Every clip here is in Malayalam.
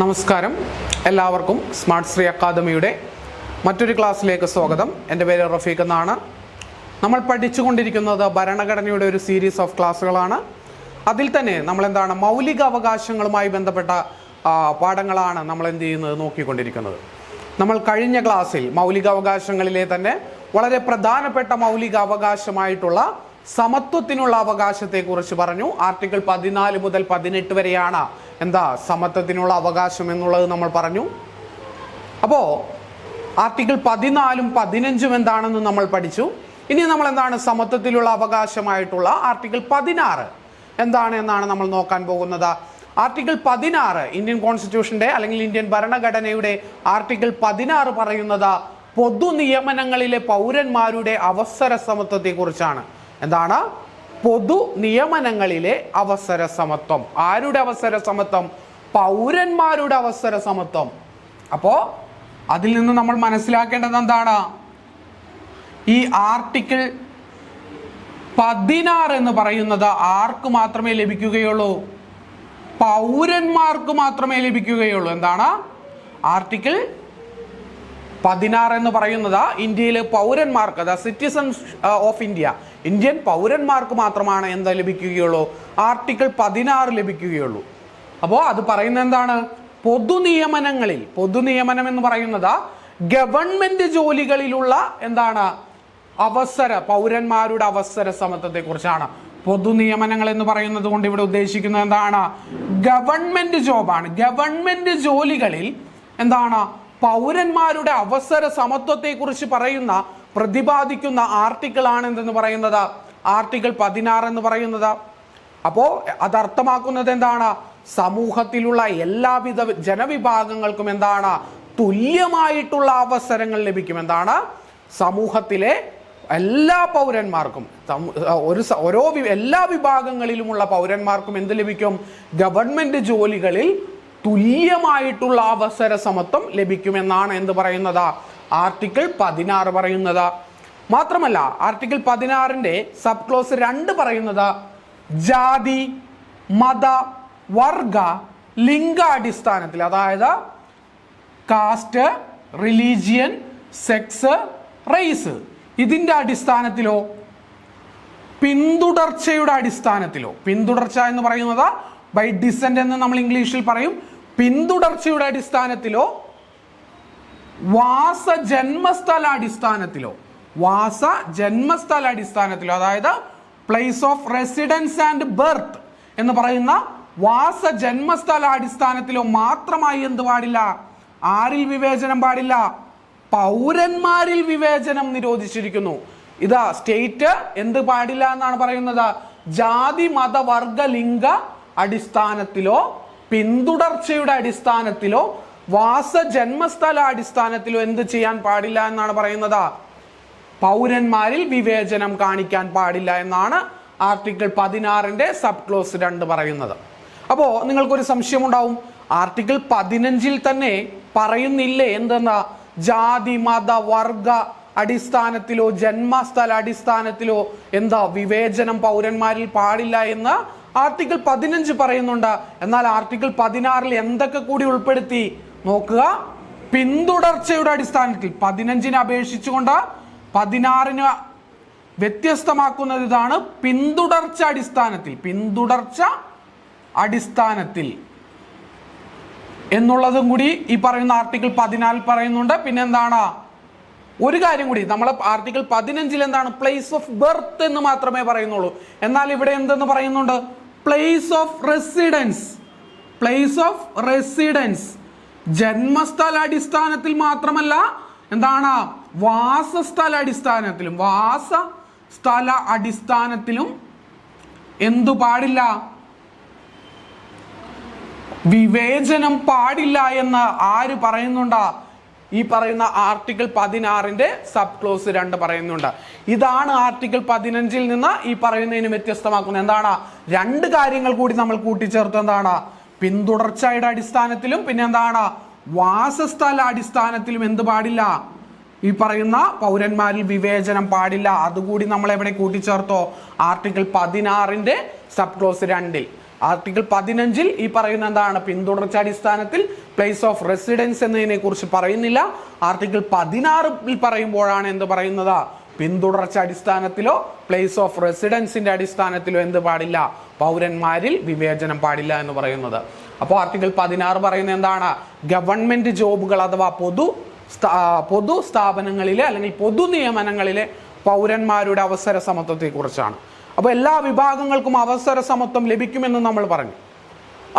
നമസ്കാരം, എല്ലാവർക്കും സ്മാർട്ട് ശ്രീ അക്കാദമിയുടെ മറ്റൊരു ക്ലാസ്സിലേക്ക് സ്വാഗതം. എൻ്റെ പേര് റഫീഖ് എന്നാണ്. നമ്മൾ പഠിച്ചുകൊണ്ടിരിക്കുന്നത് ഭരണഘടനയുടെ ഒരു സീരീസ് ഓഫ് ക്ലാസ്സുകളാണ്. അതിൽ തന്നെ നമ്മളെന്താണ് മൗലിക അവകാശങ്ങളുമായി ബന്ധപ്പെട്ട പാഠങ്ങളാണ് നമ്മൾ നോക്കിക്കൊണ്ടിരിക്കുന്നത്. നമ്മൾ കഴിഞ്ഞ ക്ലാസ്സിൽ മൗലിക അവകാശങ്ങളിലെ തന്നെ വളരെ പ്രധാനപ്പെട്ട മൗലിക അവകാശമായിട്ടുള്ള സമത്വത്തിനുള്ള അവകാശത്തെക്കുറിച്ച് പറഞ്ഞു. ആർട്ടിക്കിൾ 14 മുതൽ 18 വരെയാണ് സമത്വത്തിനുള്ള അവകാശം എന്നുള്ളത് നമ്മൾ പറഞ്ഞു. അപ്പോൾ ആർട്ടിക്കിൾ 14ഉം 15ഉം എന്താണെന്ന് നമ്മൾ പഠിച്ചു. ഇനി നമ്മൾ സമത്വത്തിലുള്ള അവകാശമായിട്ടുള്ള ആർട്ടിക്കിൾ 16 എന്നാണ് നമ്മൾ നോക്കാൻ പോകുന്നത്. ആർട്ടിക്കിൾ 16 ഇന്ത്യൻ കോൺസ്റ്റിറ്റ്യൂഷന്റെ അല്ലെങ്കിൽ ഇന്ത്യൻ ഭരണഘടനയുടെ ആർട്ടിക്കിൾ 16 പറയുന്നത് പൊതു നിയമനങ്ങളിലെ പൗരന്മാരുടെ അവസര സമത്വത്തെക്കുറിച്ചാണ്. പൊതു നിയമനങ്ങളിലെ അവസര സമത്വം. ആരുടെ അവസര സമത്വം? പൗരന്മാരുടെ അവസര സമത്വം. അപ്പോ അതിൽ നിന്ന് നമ്മൾ മനസ്സിലാക്കേണ്ടത് എന്താണ്? ഈ ആർട്ടിക്കിൾ 16 എന്ന് പറയുന്നത് ആർക്ക് മാത്രമേ ലഭിക്കുകയുള്ളൂ? പൗരന്മാർക്ക് മാത്രമേ ലഭിക്കുകയുള്ളൂ. ആർട്ടിക്കിൾ 16 എന്ന് പറയുന്നത് ഇന്ത്യയിലെ പൗരന്മാർക്ക്, സിറ്റിസൺസ് ഓഫ് ഇന്ത്യ, ഇന്ത്യൻ പൗരന്മാർക്ക് മാത്രമാണ് ലഭിക്കുകയുള്ളൂ? ആർട്ടിക്കിൾ 16 ലഭിക്കുകയുള്ളൂ. അപ്പോൾ അത് പറയുന്നത് പൊതു നിയമനം എന്ന് പറയുന്നത് ഗവൺമെന്റ് ജോലികളിലുള്ള പൗരന്മാരുടെ അവസര സമത്വത്തെ കുറിച്ചാണ്. പൊതു നിയമനങ്ങൾ എന്ന് പറയുന്നത് കൊണ്ട് ഇവിടെ ഉദ്ദേശിക്കുന്നത് ഗവൺമെന്റ് ജോബാണ്. ഗവൺമെന്റ് ജോലികളിൽ പൗരന്മാരുടെ അവസര സമത്വത്തെ കുറിച്ച് പ്രതിപാദിക്കുന്ന ആർട്ടിക്കിൾ ആണ് എന്തെന്ന് പറയുന്നത് ആർട്ടിക്കിൾ 16 എന്ന് പറയുന്നത്. അപ്പോ അത് അർത്ഥമാക്കുന്നത് സമൂഹത്തിലുള്ള എല്ലാവിധ ജനവിഭാഗങ്ങൾക്കും തുല്യമായിട്ടുള്ള അവസരങ്ങൾ ലഭിക്കും. സമൂഹത്തിലെ എല്ലാ പൗരന്മാർക്കും എല്ലാ വിഭാഗങ്ങളിലുമുള്ള പൗരന്മാർക്കും എന്ത് ലഭിക്കും? ഗവൺമെന്റ് ജോലികളിൽ തുല്യമായിട്ടുള്ള അവസര സമത്വം ലഭിക്കുമെന്നാണ് പറയുന്നത് ആർട്ടിക്കിൾ 16 പറയുന്നത്. മാത്രമല്ല ആർട്ടിക്കിൾ 16ന്റെ സബ് ക്ലോസ് 2 പറയുന്നത് ജാതി, മത, വർഗ, ലിംഗ അടിസ്ഥാനത്തിൽ, അതായത് കാസ്റ്റ്, റിലീജിയൻ, സെക്സ്, റേസ്, ഇതിന്റെ അടിസ്ഥാനത്തിലോ പിന്തുടർച്ചയുടെ അടിസ്ഥാനത്തിലോ, പിന്തുടർച്ച എന്ന് പറയുന്നത് ബൈ ഡിസെന്റ് എന്ന് നമ്മൾ ഇംഗ്ലീഷിൽ പറയും, പിന്തുടർച്ചയുടെ അടിസ്ഥാനത്തിലോ ജന്മസ്ഥല അടിസ്ഥാനത്തിലോ, അതായത് place of residence and birth എന്ന് പറയുന്ന ജന്മസ്ഥല അടിസ്ഥാനത്തിലോ മാത്രമായി പാടില്ല? ആരിൽ വിവേചനം പാടില്ല? പൗരന്മാരിൽ വിവേചനം നിരോധിച്ചിരിക്കുന്നു. ഇത് സ്റ്റേറ്റ് പാടില്ല എന്നാണ് പറയുന്നത്? ജാതി, മത, വർഗ, ലിംഗ അടിസ്ഥാനത്തിലോ പിന്തുടർച്ചയുടെ അടിസ്ഥാനത്തിലോ ജന്മസ്ഥല അടിസ്ഥാനത്തിലോ ചെയ്യാൻ പാടില്ല എന്നാണ് പറയുന്നത്? പൗരന്മാരിൽ വിവേചനം കാണിക്കാൻ പാടില്ല എന്നാണ് ആർട്ടിക്കിൾ 16ന്റെ സബ് ക്ലോസ് 2 പറയുന്നത്. അപ്പോ നിങ്ങൾക്കൊരു സംശയം ഉണ്ടാവും, ആർട്ടിക്കിൾ 15ൽ തന്നെ പറയുന്നില്ലേ ജാതി, മത, വർഗ അടിസ്ഥാനത്തിലോ ജന്മസ്ഥല അടിസ്ഥാനത്തിലോ വിവേചനം പൗരന്മാരിൽ പാടില്ല എന്ന് ആർട്ടിക്കിൾ 15 പറയുന്നുണ്ട്. എന്നാൽ ആർട്ടിക്കിൾ 16ൽ എന്തൊക്കെ കൂടി ഉൾപ്പെടുത്തി നോക്കുക. പിന്തുടർച്ചയുടെ അടിസ്ഥാനത്തിൽ 15നെ അപേക്ഷിച്ചുകൊണ്ട് 16ന് വ്യത്യസ്തമാക്കുന്നത് ഇതാണ്. പിന്തുടർച്ച അടിസ്ഥാനത്തിൽ എന്നുള്ളതും കൂടി ഈ പറയുന്ന ആർട്ടിക്കിൾ 14 പറയുന്നുണ്ട്. പിന്നെ ഒരു കാര്യം കൂടി, നമ്മൾ ആർട്ടിക്കിൾ 15ൽ പ്ലേസ് ഓഫ് ബർത്ത് എന്ന് മാത്രമേ പറയുന്നുള്ളൂ. എന്നാൽ ഇവിടെ എന്തെന്ന് പറയുന്നുണ്ട്? പ്ലേസ് ഓഫ് റെസിഡൻസ് ജന്മസ്ഥല അടിസ്ഥാനത്തിൽ മാത്രമല്ല, വാസസ്ഥല അടിസ്ഥാനത്തിലും പാടില്ല? വിവേചനം പാടില്ല എന്ന് ആര് പറയുന്നുണ്ട്? ഈ പറയുന്ന ആർട്ടിക്കിൾ 16ന്റെ സബ് ക്ലോസ് 2 പറയുന്നുണ്ട്. ഇതാണ് ആർട്ടിക്കിൾ 15ൽ നിന്ന് ഈ പറയുന്നതിന് വ്യത്യസ്തമാക്കുന്നത്. 2 കാര്യങ്ങൾ കൂടി നമ്മൾ കൂട്ടിച്ചേർത്ത് പിന്തുടർച്ചയുടെ അടിസ്ഥാനത്തിലും പിന്നെ വാസസ്ഥല അടിസ്ഥാനത്തിലും പാടില്ല? ഈ പറയുന്ന പൗരന്മാരിൽ വിവേചനം പാടില്ല. അതുകൂടി നമ്മൾ എവിടെ കൂട്ടിച്ചേർത്തോ? ആർട്ടിക്കിൾ 16ന്റെ സബ് ക്ലോസ് 2ൽ. ആർട്ടിക്കിൾ 15 ഈ പറയുന്ന എന്താണ് പിന്തുടർച്ച അടിസ്ഥാനത്തിൽ പ്ലേസ് ഓഫ് റെസിഡൻസ് എന്നതിനെ കുറിച്ച് പറയുന്നില്ല. ആർട്ടിക്കിൾ 16 പറയുമ്പോഴാണ് എന്ത് പറയുന്നത്? പിന്തുടർച്ച അടിസ്ഥാനത്തിലോ പ്ലേസ് ഓഫ് റെസിഡൻസിന്റെ അടിസ്ഥാനത്തിലോ എന്ത് പാടില്ല? പൗരന്മാരിൽ വിവേചനം പാടില്ല എന്ന് പറയുന്നത്. അപ്പോൾ ആർട്ടിക്കിൾ 16 പറയുന്നത് എന്താണ്? ഗവൺമെന്റ് ജോബുകൾ അഥവാ പൊതു സ്ഥാപനങ്ങളിലെ അല്ലെങ്കിൽ പൊതു നിയമനങ്ങളിലെ പൗരന്മാരുടെ അവസര സമത്വത്തെ കുറിച്ചാണ്. അപ്പോൾ എല്ലാ വിഭാഗങ്ങൾക്കും അവസര സമത്വം ലഭിക്കുമെന്ന് നമ്മൾ പറഞ്ഞു.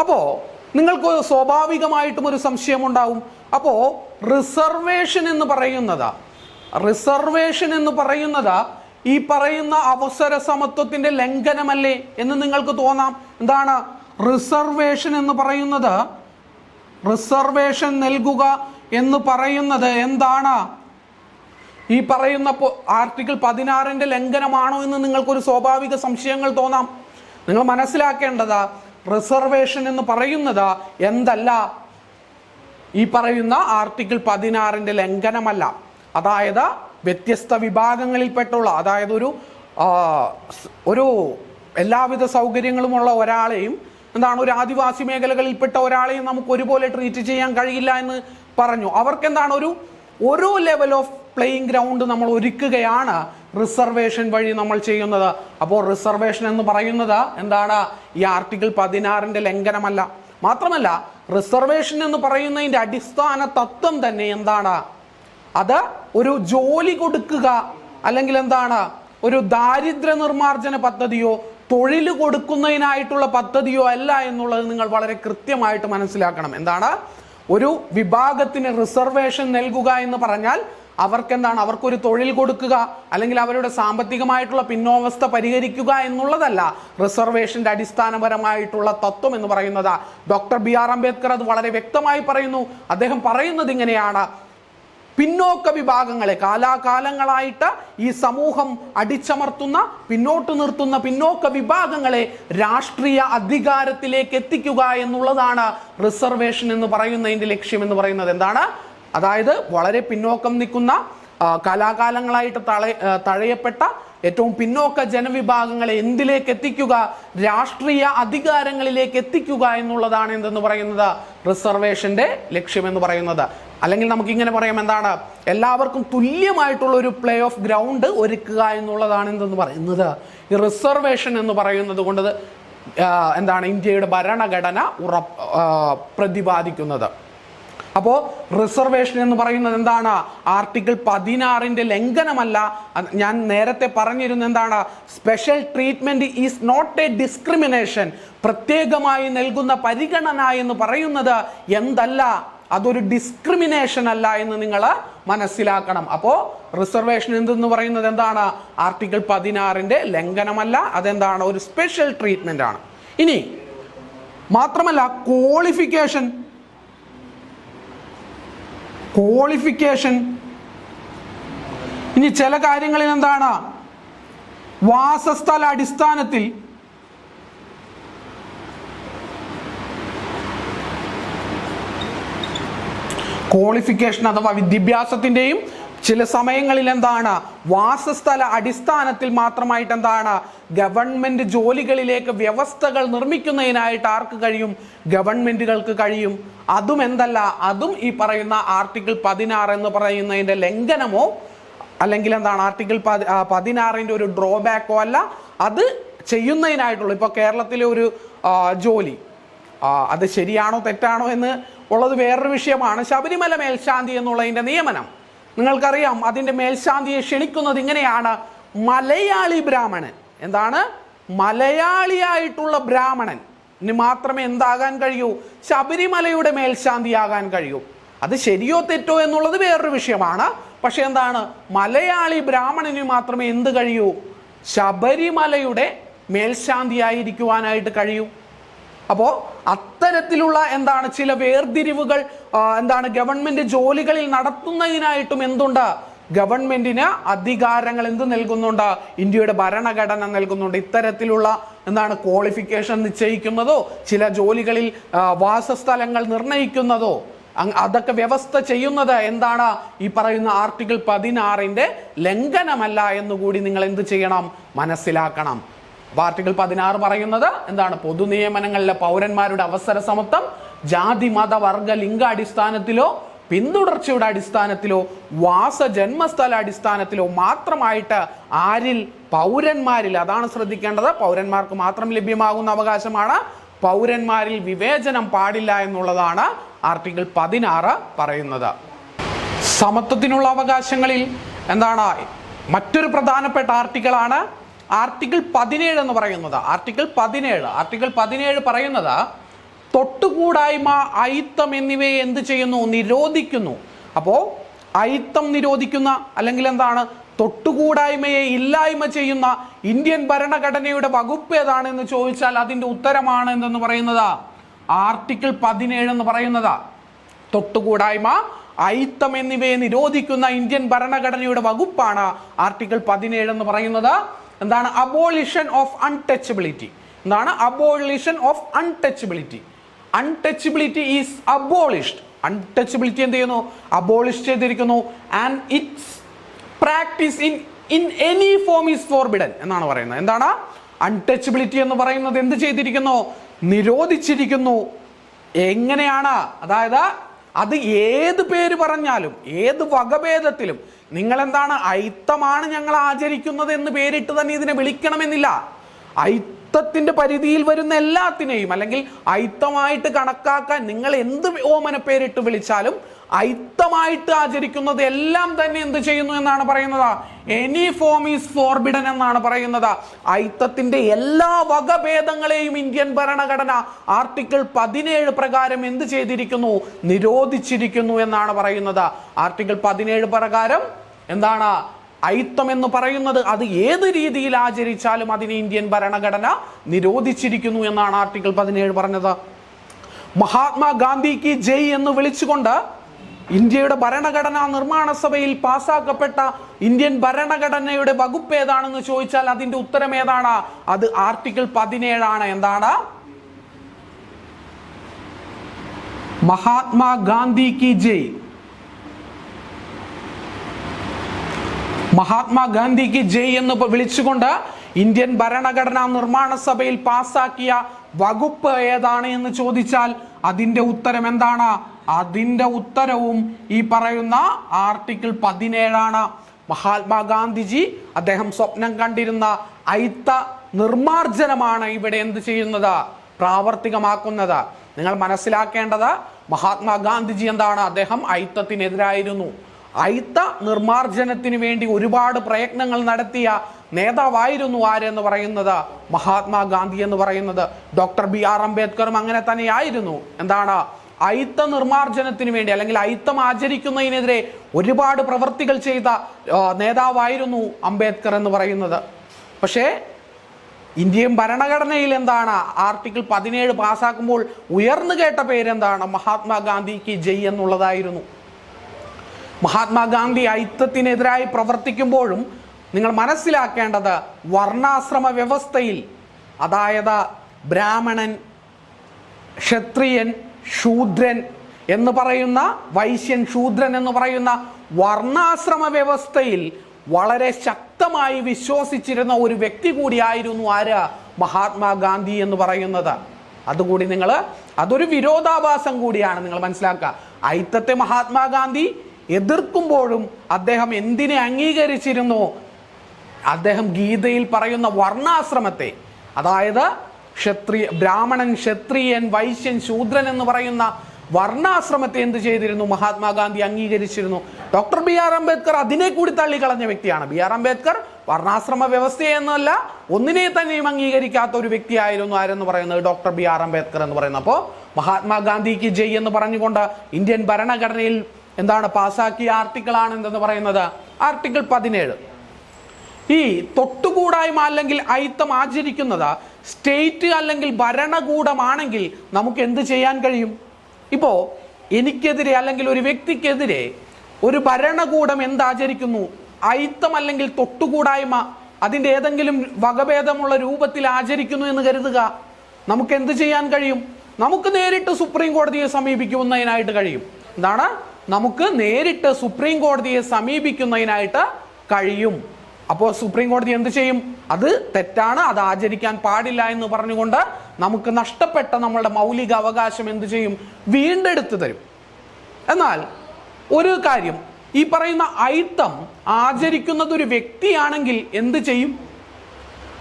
അപ്പോൾ നിങ്ങൾക്ക് സ്വാഭാവികമായിട്ടും ഒരു സംശയം ഉണ്ടാവും. അപ്പോൾ റിസർവേഷൻ എന്ന് പറയുന്നത് ഈ പറയുന്ന അവസര സമത്വത്തിന്റെ ലംഘനമല്ലേ എന്ന് നിങ്ങൾക്ക് തോന്നാം. എന്താണ് റിസർവേഷൻ നൽകുക എന്ന് പറയുന്നത് എന്താണ്? ഈ പറയുന്ന ആർട്ടിക്കിൾ 16 ലംഘനമാണോ എന്ന് നിങ്ങൾക്കൊരു സ്വാഭാവിക സംശയങ്ങൾ തോന്നാം. നിങ്ങൾ മനസ്സിലാക്കേണ്ടത് റിസർവേഷൻ എന്ന് പറയുന്നത് എന്തല്ല? ഈ പറയുന്ന ആർട്ടിക്കിൾ 16 ലംഘനമല്ല. അതായത് വ്യത്യസ്ത വിഭാഗങ്ങളിൽപ്പെട്ടുള്ള, അതായത് ഒരു എല്ലാവിധ സൗകര്യങ്ങളുമുള്ള ഒരാളെയും ഒരു ആദിവാസി മേഖലകളിൽപ്പെട്ട ഒരാളെയും നമുക്ക് ഒരുപോലെ ട്രീറ്റ് ചെയ്യാൻ കഴിയില്ല എന്ന് പറഞ്ഞു. അവർക്ക് ഒരു ലെവൽ ഓഫ് പ്ലേയിങ് ഗ്രൗണ്ട് നമ്മൾ ഒരുക്കുകയാണ് റിസർവേഷൻ വഴി നമ്മൾ ചെയ്യുന്നത്. അപ്പോൾ റിസർവേഷൻ എന്ന് പറയുന്നത് എന്താണ്? ഈ ആർട്ടിക്കിൾ 16 ലംഘനമല്ല. മാത്രമല്ല റിസർവേഷൻ എന്ന് പറയുന്നതിന്റെ അടിസ്ഥാന തത്വം തന്നെ എന്താണ്? അത് ഒരു ജോലി കൊടുക്കുക അല്ലെങ്കിൽ ഒരു ദാരിദ്ര്യ നിർമ്മാർജ്ജന പദ്ധതിയോ തൊഴിൽ കൊടുക്കുന്നതിനായിട്ടുള്ള പദ്ധതിയോ അല്ല എന്നുള്ളത് നിങ്ങൾ വളരെ കൃത്യമായിട്ട് മനസ്സിലാക്കണം. എന്താണ്? ഒരു വിഭാഗത്തിന് റിസർവേഷൻ നൽകുക എന്ന് പറഞ്ഞാൽ അവർക്കൊരു തൊഴിൽ കൊടുക്കുക അല്ലെങ്കിൽ അവരുടെ സാമ്പത്തികമായിട്ടുള്ള പിന്നോവസ്ഥ പരിഹരിക്കുക എന്നുള്ളതല്ല റിസർവേഷന്റെ അടിസ്ഥാനപരമായിട്ടുള്ള തത്വം എന്ന് പറയുന്നത്. ഡോക്ടർ BR അംബേദ്കർ അത് വളരെ വ്യക്തമായി പറയുന്നു. അദ്ദേഹം പറയുന്നത് ഇങ്ങനെയാണ്: പിന്നോക്ക വിഭാഗങ്ങളെ, കാലാകാലങ്ങളായിട്ട് ഈ സമൂഹം അടിച്ചമർത്തുന്ന, പിന്നോട്ട് നിർത്തുന്ന പിന്നോക്ക വിഭാഗങ്ങളെ രാഷ്ട്രീയ അധികാരത്തിലേക്ക് എത്തിക്കുക എന്നുള്ളതാണ് റിസർവേഷൻ എന്ന് പറയുന്നതിന്റെ ലക്ഷ്യം എന്ന് പറയുന്നത്. എന്താണ്? അതായത് വളരെ പിന്നോക്കം നിൽക്കുന്ന, കാലാകാലങ്ങളായിട്ട് തഴയപ്പെട്ട ഏറ്റവും പിന്നോക്ക ജനവിഭാഗങ്ങളെ എന്തിലേക്ക് എത്തിക്കുക? രാഷ്ട്രീയ അധികാരങ്ങളിലേക്ക് എത്തിക്കുക എന്നുള്ളതാണ് എന്തെന്ന് പറയുന്നത് റിസർവേഷന്റെ ലക്ഷ്യം എന്ന് പറയുന്നത്. അല്ലെങ്കിൽ നമുക്ക് ഇങ്ങനെ പറയാം, എന്താണ്? എല്ലാവർക്കും തുല്യമായിട്ടുള്ള ഒരു പ്ലേ ഓഫ് ഗ്രൗണ്ട് ഒരുക്കുക എന്നുള്ളതാണ് എന്തെന്ന് പറയുന്നത് ഈ റിസർവേഷൻ എന്ന് പറയുന്നത് കൊണ്ട് ഇന്ത്യയുടെ ഭരണഘടന പ്രതിപാദിക്കുന്നത്. അപ്പോൾ റിസർവേഷൻ എന്ന് പറയുന്നത് എന്താണ്? ആർട്ടിക്കിൾ 16 ലംഘനമല്ല. ഞാൻ നേരത്തെ പറഞ്ഞിരുന്ന എന്താണ്? Special treatment is not a discrimination. പ്രത്യേകമായി നൽകുന്ന പരിഗണന എന്ന് പറയുന്നത് എന്തല്ല? അതൊരു ഡിസ്ക്രിമിനേഷൻ അല്ല എന്ന് നിങ്ങൾ മനസ്സിലാക്കണം. അപ്പോൾ റിസർവേഷൻ എന്തെന്ന് പറയുന്നത് എന്താണ്? ആർട്ടിക്കിൾ 16 ലംഘനമല്ല. അതെന്താണ്? ഒരു സ്പെഷ്യൽ ട്രീറ്റ്മെന്റ് ആണ്. ഇനി മാത്രമല്ല ക്വാളിഫിക്കേഷൻ ഇനി ചില കാര്യങ്ങളിൽ എന്താണ്? വാസസ്ഥല അടിസ്ഥാനത്തിൽ ക്വാളിഫിക്കേഷൻ അഥവാ വിദ്യാഭ്യാസത്തിന്റെയും ചില സമയങ്ങളിൽ എന്താണ്? വാസസ്ഥല അടിസ്ഥാനത്തിൽ മാത്രമായിട്ട് എന്താണ്? ഗവൺമെന്റ് ജോലികളിലേക്ക് വ്യവസ്ഥകൾ നിർമ്മിക്കുന്നതിനായിട്ട് ആർക്ക് കഴിയും? ഗവൺമെന്റുകൾക്ക് കഴിയും. അതും അതും ഈ പറയുന്ന ആർട്ടിക്കിൾ 16 എന്ന് പറയുന്നതിന്റെ ലംഘനമോ അല്ലെങ്കിൽ ആർട്ടിക്കിൾ 16 ഒരു ഡ്രോബാക്കോ അല്ല. അത് ചെയ്യുന്നതിനായിട്ടുള്ള, ഇപ്പൊ കേരളത്തിലെ ഒരു ജോലി അത് ശരിയാണോ തെറ്റാണോ എന്ന് ഉള്ളത് വേറൊരു വിഷയമാണ്. ശബരിമല മേൽശാന്തി എന്നുള്ളതിന്റെ നിയമനം നിങ്ങൾക്കറിയാം. അതിന്റെ മേൽശാന്തിയെ ക്ഷണിക്കുന്നത് ഇങ്ങനെയാണ്: മലയാളി ബ്രാഹ്മണൻ. മലയാളിയായിട്ടുള്ള ബ്രാഹ്മണൻ മാത്രമേ എന്താകാൻ കഴിയൂ? ശബരിമലയുടെ മേൽശാന്തിയാകാൻ കഴിയൂ. അത് ശരിയോ തെറ്റോ എന്നുള്ളത് വേറൊരു വിഷയമാണ്. പക്ഷെ മലയാളി ബ്രാഹ്മണന് മാത്രമേ എന്ത് കഴിയൂ? ശബരിമലയുടെ മേൽശാന്തിയായിരിക്കുവാനായിട്ട് കഴിയൂ. അപ്പോൾ അത്തരത്തിലുള്ള ചില വേർതിരിവുകൾ ഗവൺമെന്റ് ജോലികളിൽ നടത്തുന്നതിനായിട്ടും ഗവൺമെന്റിന് അധികാരങ്ങൾ നൽകുന്നുണ്ട്? ഇന്ത്യയുടെ ഭരണഘടന നൽകുന്നുണ്ട്. ഇത്തരത്തിലുള്ള ക്വാളിഫിക്കേഷൻ നിശ്ചയിക്കുന്നതോ ചില ജോലികളിൽ വാസസ്ഥലങ്ങൾ നിർണയിക്കുന്നതോ അതൊക്കെ വ്യവസ്ഥ ചെയ്യുന്നത് ഈ പറയുന്ന ആർട്ടിക്കിൾ 16 ലംഘനമല്ല എന്നുകൂടി നിങ്ങൾ എന്ത് ചെയ്യണം? മനസ്സിലാക്കണം. ആർട്ടിക്കിൾ 16 പറയുന്നത് എന്താണ്? പൊതു നിയമനങ്ങളിലെ പൗരന്മാരുടെ അവസര സമത്വം ജാതി മത വർഗ ലിംഗ അടിസ്ഥാനത്തിലോ പിന്തുടർച്ചയുടെ അടിസ്ഥാനത്തിലോ ജന്മസ്ഥല അടിസ്ഥാനത്തിലോ മാത്രമായിട്ട് ആരിൽ? പൗരന്മാരിൽ. അതാണ് ശ്രദ്ധിക്കേണ്ടത്. പൗരന്മാർക്ക് മാത്രം ലഭ്യമാകുന്ന അവകാശമാണ്. പൗരന്മാരിൽ വിവേചനം പാടില്ല എന്നുള്ളതാണ് ആർട്ടിക്കിൾ 16 പറയുന്നത്. സമത്വത്തിനുള്ള അവകാശങ്ങളിൽ എന്താണ് മറ്റൊരു പ്രധാനപ്പെട്ട ആർട്ടിക്കിളാണ് ആർട്ടിക്കിൾ 17 എന്ന് പറയുന്നത്. ആർട്ടിക്കിൾ 17 പറയുന്നത് തൊട്ടുകൂടായ്മ, അയിത്തം എന്നിവയെ എന്ത് ചെയ്യുന്നു? നിരോധിക്കുന്നു. അപ്പോ അയിത്തം നിരോധിക്കുന്ന അല്ലെങ്കിൽ എന്താണ് തൊട്ടുകൂടായ്മയെ ഇല്ലായ്മ ചെയ്യുന്ന ഇന്ത്യൻ ഭരണഘടനയുടെ വകുപ്പ് ഏതാണെന്ന് ചോദിച്ചാൽ അതിന്റെ ഉത്തരമാണ് എന്തെന്ന് പറയുന്നത് ആർട്ടിക്കിൾ 17 എന്ന് പറയുന്നത്. തൊട്ടുകൂടായ്മ, അയിത്തം എന്നിവയെ നിരോധിക്കുന്ന ഇന്ത്യൻ ഭരണഘടനയുടെ വകുപ്പാണ് ആർട്ടിക്കിൾ 17 എന്ന് പറയുന്നത്. എന്താണ്? Abolition of untouchability. എന്താണ്? Abolition of untouchability. Untouchability is abolished. Untouchability എന്ത് ചെയ്യുന്നു? അബോളിഷ് ചെയ്തിരിക്കുന്നു. And its practice in any form is forbidden എന്നാണ് പറയുന്നത്. എന്താണ്? അൺടച്ചബിലിറ്റി എന്ന് പറയുന്നത് എന്ത് ചെയ്തിരിക്കുന്നു? നിരോധിച്ചിരിക്കുന്നു. എങ്ങനെയാണ്? അതായത് അത് ഏത് പേര് പറഞ്ഞാലും ഏത് വകഭേദത്തിലും നിങ്ങൾ എന്താണ് അയിത്തമാണ് ഞങ്ങൾ ആചരിക്കുന്നത് എന്ന് പേരിട്ട് തന്നെ ഇതിനെ വിളിക്കണമെന്നില്ല. അയിത്തത്തിന്റെ പരിധിയിൽ വരുന്ന എല്ലാത്തിനെയും അല്ലെങ്കിൽ അയിത്തമായിട്ട് കണക്കാക്കാൻ നിങ്ങൾ എന്ത് ഓമന പേരിട്ട് വിളിച്ചാലും അയിത്തമായിട്ട് ആചരിക്കുന്നത് എല്ലാം തന്നെ എന്ത് ചെയ്യുന്നു എന്നാണ് പറയുന്നത്? എനി ഫോം ഈസ് ഫോർബിഡൻ എന്നാണ് പറയുന്നത്. അയിത്തത്തിന്റെ എല്ലാ വകഭേദങ്ങളെയും ഇന്ത്യൻ ഭരണഘടന ആർട്ടിക്കിൾ 17 പ്രകാരം എന്ത് ചെയ്തിരിക്കുന്നു? നിരോധിച്ചിരിക്കുന്നു എന്നാണ് പറയുന്നത്. ആർട്ടിക്കിൾ 17 പ്രകാരം എന്താണ്? അയിത്തം എന്ന് പറയുന്നത് അത് ഏത് രീതിയിൽ ആചരിച്ചാലും അതിനെ ഇന്ത്യൻ ഭരണഘടന നിരോധിച്ചിരിക്കുന്നു എന്നാണ് ആർട്ടിക്കിൾ 17 പറഞ്ഞത്. മഹാത്മാഗാന്ധിക്ക് ജയ് എന്ന് വിളിച്ചുകൊണ്ട് ഇന്ത്യയുടെ ഭരണഘടനാ നിർമ്മാണ സഭയിൽ പാസാക്കപ്പെട്ട ഇന്ത്യൻ ഭരണഘടനയുടെ വകുപ്പ് ഏതാണെന്ന് ചോദിച്ചാൽ അതിന്റെ ഉത്തരം ഏതാണ്? അത് ആർട്ടിക്കിൾ 17 ആണ്. എന്താണ്? മഹാത്മാഗാന്ധിക്ക് ജയ്. മഹാത്മാഗാന്ധിക്ക് ജയ് എന്ന് വിളിച്ചുകൊണ്ട് ഇന്ത്യൻ ഭരണഘടനാ നിർമ്മാണ സഭയിൽ പാസാക്കിയ വകുപ്പ് ഏതാണ് എന്ന് ചോദിച്ചാൽ അതിന്റെ ഉത്തരം എന്താണ്? അതിന്റെ ഉത്തരവും ഈ പറയുന്ന ആർട്ടിക്കിൾ 17 ആണ്. മഹാത്മാഗാന്ധിജി അദ്ദേഹം സ്വപ്നം കണ്ടിരുന്ന അയിത്ത നിർമാർജനമാണ് ഇവിടെ എന്ത് ചെയ്യുന്നത്? പ്രാവർത്തികമാക്കുന്നത്. നിങ്ങൾ മനസ്സിലാക്കേണ്ടത് മഹാത്മാഗാന്ധിജി എന്താണ്? അദ്ദേഹം അയിത്തത്തിനെതിരായിരുന്നു. അയിത്ത നിർമാർജനത്തിന് വേണ്ടി ഒരുപാട് പ്രയത്നങ്ങൾ നടത്തിയ നേതാവായിരുന്നു ആരെന്ന് പറയുന്നത്? മഹാത്മാഗാന്ധി എന്ന് പറയുന്നത്. ഡോക്ടർ BR അംബേദ്കറും അങ്ങനെ തന്നെയായിരുന്നു. എന്താണ്? അയിത്ത നിർമാർജനത്തിന് വേണ്ടി അല്ലെങ്കിൽ അയിത്തം ആചരിക്കുന്നതിനെതിരെ ഒരുപാട് പ്രവർത്തികൾ ചെയ്ത നേതാവായിരുന്നു അംബേദ്കർ എന്ന് പറയുന്നത്. പക്ഷേ ഇന്ത്യൻ ഭരണഘടനയിൽ എന്താണ്? ആർട്ടിക്കിൾ 17 പാസ്സാക്കുമ്പോൾ ഉയർന്നു കേട്ട പേരെന്താണ്? മഹാത്മാഗാന്ധിക്ക് ജയ് എന്നുള്ളതായിരുന്നു. മഹാത്മാഗാന്ധി അയിത്തത്തിനെതിരായി പ്രവർത്തിക്കുമ്പോഴും നിങ്ങൾ മനസ്സിലാക്കേണ്ടത് വർണ്ണാശ്രമ വ്യവസ്ഥയിൽ, അതായത് ബ്രാഹ്മണൻ, ക്ഷത്രിയൻ, ശൂദ്രൻ എന്ന് പറയുന്ന, വൈശ്യൻ, ശൂദ്രൻ എന്ന് പറയുന്ന വർണ്ണാശ്രമ വ്യവസ്ഥയിൽ വളരെ ശക്തമായി വിശ്വസിച്ചിരുന്ന ഒരു വ്യക്തി കൂടിയായിരുന്നു ആര്? മഹാത്മാഗാന്ധി എന്ന് പറയുന്നത്. അതുകൂടി അതൊരു വിരോധാഭാസം കൂടിയാണ് നിങ്ങൾ മനസ്സിലാക്കുക. അയിത്തത്തെ മഹാത്മാഗാന്ധി എതിർക്കുമ്പോഴും അദ്ദേഹം എന്തിനെ അംഗീകരിച്ചിരുന്നു? അദ്ദേഹം ഗീതയിൽ പറയുന്ന വർണ്ണാശ്രമത്തെ, അതായത് ബ്രാഹ്മണൻ, ക്ഷത്രിയൻ, വൈശ്യൻ, ശൂദ്രൻ എന്ന് പറയുന്ന വർണ്ണാശ്രമത്തെ എന്ത് ചെയ്തിരുന്നു? മഹാത്മാഗാന്ധി അംഗീകരിച്ചിരുന്നു. ഡോക്ടർ BR അംബേദ്കർ അതിനെ കൂടി തള്ളിക്കളഞ്ഞ വ്യക്തിയാണ്. BR അംബേദ്കർ വർണ്ണാശ്രമ വ്യവസ്ഥയെന്നല്ല ഒന്നിനെ തന്നെയും അംഗീകരിക്കാത്ത ഒരു വ്യക്തിയായിരുന്നു ആരെന്ന് പറയുന്നത്? ഡോക്ടർ BR അംബേദ്കർ എന്ന് പറയുന്നത്. അപ്പോൾ മഹാത്മാഗാന്ധിക്ക് ജയ് എന്ന് പറഞ്ഞുകൊണ്ട് ഇന്ത്യൻ ഭരണഘടനയിൽ എന്താണ് പാസാക്കിയ ആർട്ടിക്കിൾ ആണ് എന്തെന്ന് പറയുന്നത്? ആർട്ടിക്കിൾ 17. ഈ തൊട്ടുകൂടായ്മ അല്ലെങ്കിൽ അയിത്തം ആചരിക്കുന്നത് സ്റ്റേറ്റ് അല്ലെങ്കിൽ ഭരണകൂടമാണെങ്കിൽ നമുക്ക് എന്ത് ചെയ്യാൻ കഴിയും? ഇപ്പോ എനിക്കെതിരെ അല്ലെങ്കിൽ ഒരു വ്യക്തിക്കെതിരെ ഒരു ഭരണകൂടം എന്താചരിക്കുന്നു? അയിത്തം അല്ലെങ്കിൽ തൊട്ടുകൂടായ്മ അതിൻ്റെ ഏതെങ്കിലും വകഭേദമുള്ള രൂപത്തിൽ ആചരിക്കുന്നു എന്ന് കരുതുക. നമുക്ക് എന്ത് ചെയ്യാൻ കഴിയും? നമുക്ക് നേരിട്ട് സുപ്രീം കോടതിയെ സമീപിക്കുന്നതിനായിട്ട് കഴിയും. എന്താണ്? നമുക്ക് നേരിട്ട് സുപ്രീം കോടതിയെ സമീപിക്കുന്നതിനായിട്ട് കഴിയും. അപ്പോൾ സുപ്രീം കോടതി എന്ത് ചെയ്യും? അത് തെറ്റാണ്, അത് ആചരിക്കാൻ പാടില്ല എന്ന് പറഞ്ഞുകൊണ്ട് നമുക്ക് നഷ്ടപ്പെട്ട നമ്മളുടെ മൗലിക അവകാശം എന്ത് ചെയ്യും? വീണ്ടെടുത്ത് തരും. എന്നാൽ ഒരു കാര്യം, ഈ പറയുന്ന അയിത്തം ആചരിക്കുന്നത് ഒരു വ്യക്തിയാണെങ്കിൽ എന്ത് ചെയ്യും?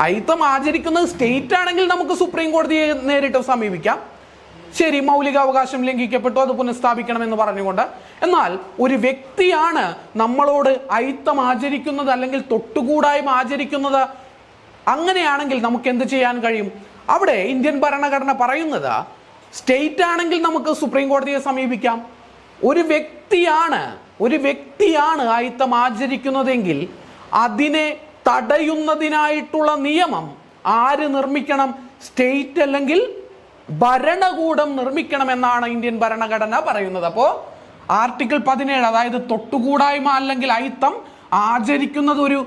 അയിത്തം ആചരിക്കുന്നത് സ്റ്റേറ്റ് ആണെങ്കിൽ നമുക്ക് സുപ്രീം കോടതിയെ നേരിട്ട് സമീപിക്കാം. ശരി, മൗലികാവകാശം ലംഘിക്കപ്പെട്ടു, അത് പുനഃസ്ഥാപിക്കണമെന്ന് പറഞ്ഞുകൊണ്ട്. എന്നാൽ ഒരു വ്യക്തിയാണ് നമ്മളോട് അയിത്തം ആചരിക്കുന്നത് അല്ലെങ്കിൽ തൊട്ടുകൂടായ്മ ആചരിക്കുന്നത്. അങ്ങനെയാണെങ്കിൽ നമുക്ക് എന്ത് ചെയ്യാൻ കഴിയും? അവിടെ ഇന്ത്യൻ ഭരണഘടന പറയുന്നത് സ്റ്റേറ്റ് ആണെങ്കിൽ നമുക്ക് സുപ്രീം കോടതിയെ സമീപിക്കാം. ഒരു വ്യക്തിയാണ് അയിത്തം ആചരിക്കുന്നതെങ്കിൽ അതിനെ തടയുന്നതിനായിട്ടുള്ള നിയമം ആര് നിർമ്മിക്കണം? സ്റ്റേറ്റ് അല്ലെങ്കിൽ ഭരണകൂടം നിർമ്മിക്കണമെന്നാണ് ഇന്ത്യൻ ഭരണഘടന പറയുന്നത്. അപ്പോൾ ആർട്ടിക്കിൾ 17, അതായത് തൊട്ടുകൂടായ്മ അല്ലെങ്കിൽ അയിത്തം ആചരിക്കുന്നത് ഒരു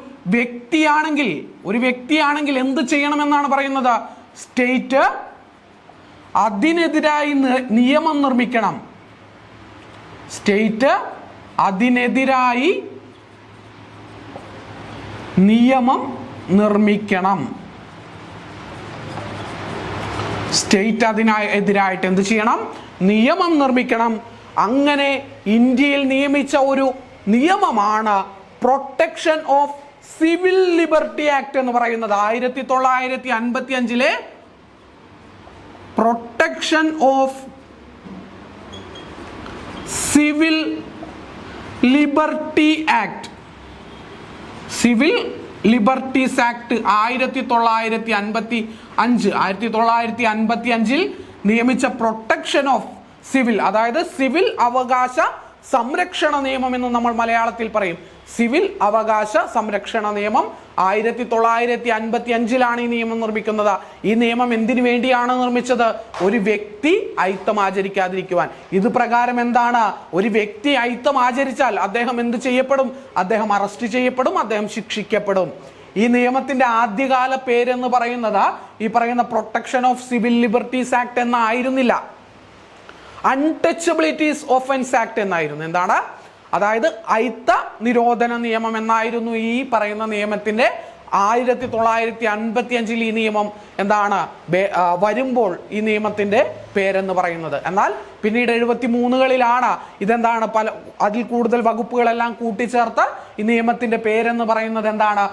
വ്യക്തിയാണെങ്കിൽ എന്ത് ചെയ്യണമെന്നാണ് പറയുന്നത്? സ്റ്റേറ്റ് അതിനെതിരായി നിയമം നിർമ്മിക്കണം. സ്റ്റേറ്റ് അതിനെതിരായി നിയമം നിർമ്മിക്കണം. സ്റ്റേറ്റ് അതിനെതിരായിട്ട് എന്ത് ചെയ്യണം? നിയമം നിർമ്മിക്കണം. അങ്ങനെ ഇന്ത്യയിൽ നിയമിച്ച ഒരു നിയമമാണ് protection of civil liberty act എന്ന് പറയുന്നത്. 1955 protection of civil liberty act, civil liberties act 1955 നിയമിച്ച പ്രൊട്ടക്ഷൻ ഓഫ് സിവിൽ, അതായത് സിവിൽ അവകാശ സംരക്ഷണ നിയമം എന്ന് നമ്മൾ മലയാളത്തിൽ പറയും. സിവിൽ അവകാശ സംരക്ഷണ നിയമം 1955 ഈ നിയമം നിർമ്മിക്കുന്നത്. ഈ നിയമം എന്തിനു വേണ്ടിയാണ് നിർമ്മിച്ചത്? ഒരു വ്യക്തി അയിത്തം ആചരിക്കാതിരിക്കുവാൻ. ഇത് പ്രകാരം എന്താണ്? ഒരു വ്യക്തി അയിത്തം ആചരിച്ചാൽ അദ്ദേഹം എന്ത് ചെയ്യപ്പെടും? അദ്ദേഹം അറസ്റ്റ് ചെയ്യപ്പെടും, അദ്ദേഹം ശിക്ഷിക്കപ്പെടും. ഈ നിയമത്തിന്റെ ആദ്യകാല പേരെന്ന് പറയുന്നത് ഈ പറയുന്ന protection of civil liberties act എന്നായിരുന്നില്ല, അൺടച്ചബിലിറ്റീസ് ഓഫൻസ് ആക്ട് എന്നായിരുന്നു. എന്താണ്? അതായത് അയിത്ത നിരോധന നിയമം എന്നായിരുന്നു ഈ പറയുന്ന നിയമത്തിന്റെ 1955 ഈ നിയമം എന്താണ് വരുമ്പോൾ ഈ നിയമത്തിന്റെ പേരെന്ന് പറയുന്നത്. എന്നാൽ പിന്നീട് 73കളിലാണ് ഇതെന്താണ് അതിൽ കൂടുതൽ വകുപ്പുകളെല്ലാം കൂട്ടിച്ചേർത്ത് ഈ നിയമത്തിന്റെ പേരെന്ന് പറയുന്നത് എന്താണ്?